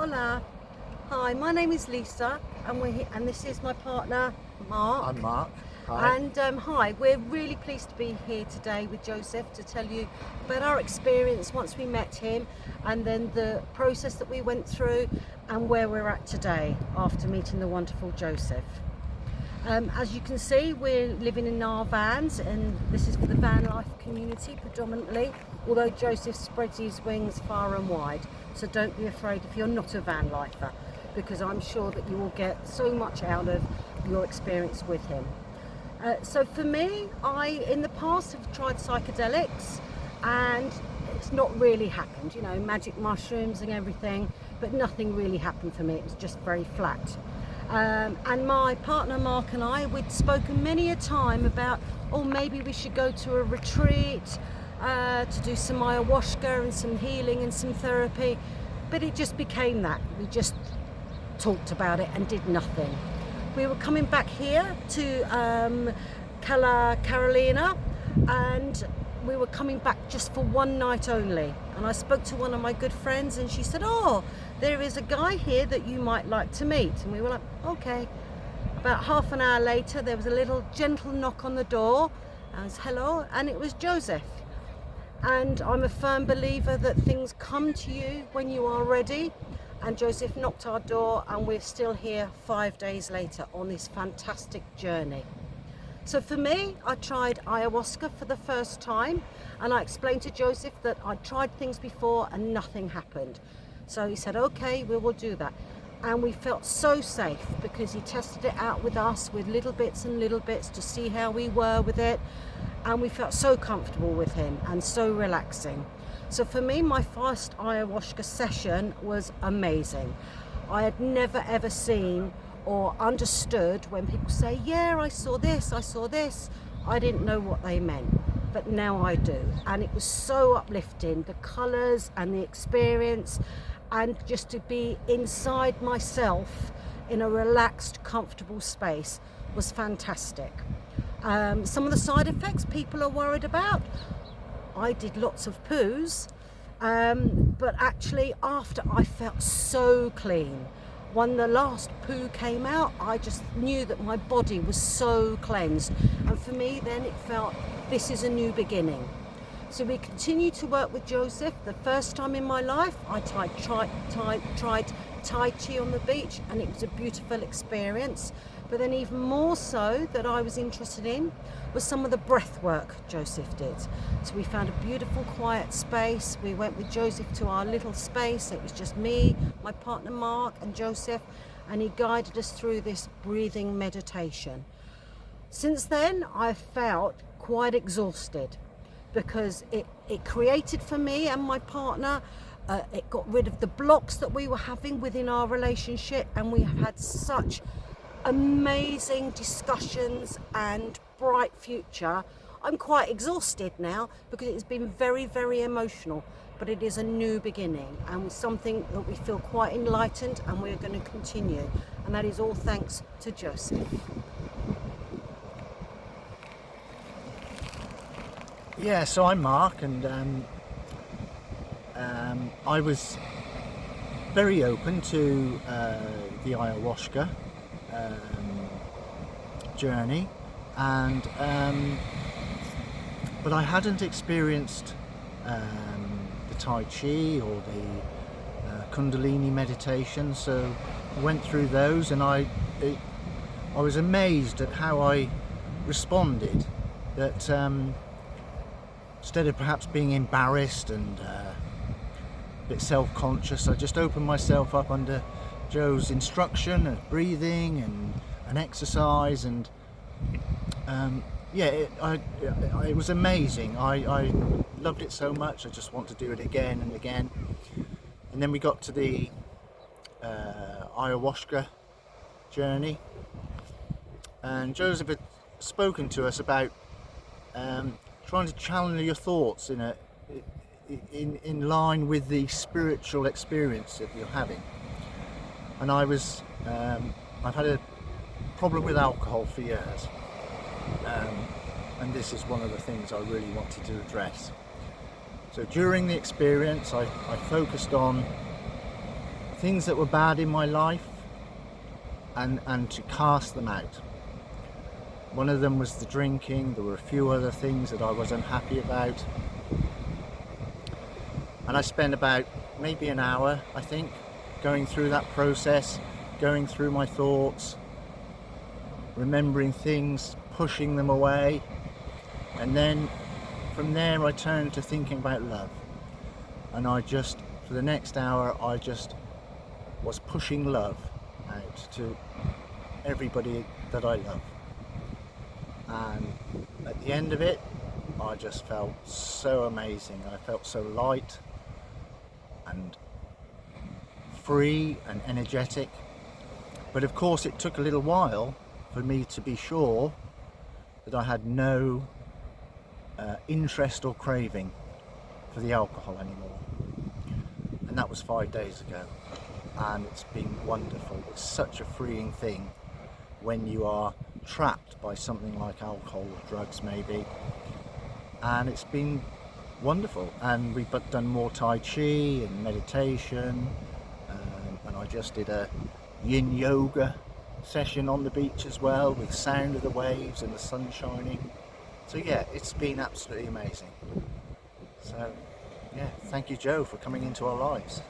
Hola. Hi, my name is Lisa, and we're here, and this is my partner, Mark. I'm Mark. Hi. And hi, we're really pleased to be here today with Joseph to tell you about our experience once we met him, and then the process that we went through, and where we're at today after meeting the wonderful Joseph. As you can see, we're living in our vans, and this is for the van life community predominantly, although Joseph spreads his wings far and wide, so don't be afraid if you're not a van lifer, because I'm sure that you will get so much out of your experience with him. So for me, I in the past have tried psychedelics, and it's not really happened, you know, magic mushrooms and everything, but nothing really happened for me. It was just very flat. And my partner Mark and I, we'd spoken many a time about, oh, maybe we should go to a retreat to do some ayahuasca and some healing and some therapy, but it just became that. We just talked about it and did nothing. We were coming back here to Cala Carolina, and we were coming back just for one night only. And I spoke to one of my good friends, and she said, oh, there is a guy here that you might like to meet. And we were like, okay. About half an hour later, there was a little gentle knock on the door. I was, hello, and it was Joseph. And I'm a firm believer that things come to you when you are ready. And Joseph knocked our door, and we're still here 5 days later on this fantastic journey. So for me, I tried ayahuasca for the first time, and I explained to Joseph that I'd tried things before and nothing happened. So he said, okay, we will do that. And we felt so safe because he tested it out with us with little bits and little bits to see how we were with it. And we felt so comfortable with him and so relaxing. So for me, my first ayahuasca session was amazing. I had never ever seen or understood when people say, yeah, I saw this. I didn't know what they meant, but now I do. And it was so uplifting, the colours and the experience, and just to be inside myself in a relaxed, comfortable space was fantastic. Some of the side effects people are worried about. I did lots of poos, but actually after I felt so clean. When the last poo came out, I just knew that my body was so cleansed. And for me then it felt, this is a new beginning. So we continued to work with Joseph. The first time in my life, I tried Tai Chi on the beach, and it was a beautiful experience. But then even more so that I was interested in was some of the breath work Joseph did. So we found a beautiful quiet space. We went with Joseph to our little space. It was just me, my partner Mark and Joseph, and he guided us through this breathing meditation. Since then, I felt quite exhausted because it created for me and my partner, it got rid of the blocks that we were having within our relationship, and we have had such amazing discussions and bright future. I'm quite exhausted now because it's been very, very emotional, but it is a new beginning and something that we feel quite enlightened, and we're going to continue, and that is all thanks to Joseph. Yeah, so I'm Mark, and I was very open to the ayahuasca journey, and but I hadn't experienced the Tai Chi or the Kundalini meditation, so I went through those, and I was amazed at how I responded. That instead of perhaps being embarrassed and a bit self-conscious, I just opened myself up under Joe's instruction of breathing and exercise, and it was amazing. I loved it so much. I just want to do it again and again. And then we got to the ayahuasca journey, and Joseph had spoken to us about trying to channel your thoughts in line with the spiritual experience that you're having. And I've had a problem with alcohol for years, and this is one of the things I really wanted to address. So during the experience, I focused on things that were bad in my life and to cast them out. One of them was the drinking. There were a few other things that I was unhappy about. And I spent about maybe an hour, I think, going through that process, going through my thoughts, remembering things, pushing them away. And then from there I turned to thinking about love. And for the next hour, I just was pushing love out to everybody that I love. And at the end of it, I just felt so amazing. I felt so light and free and energetic. But of course it took a little while for me to be sure that I had no interest or craving for the alcohol anymore. And that was 5 days ago. And it's been wonderful. It's such a freeing thing when you are trapped by something like alcohol or drugs maybe. And it's been wonderful. And we've done more Tai Chi and meditation, and I just did a yin yoga session on the beach as well, with sound of the waves and the sun shining. So yeah, it's been absolutely amazing. So yeah, thank you, Joe, for coming into our lives.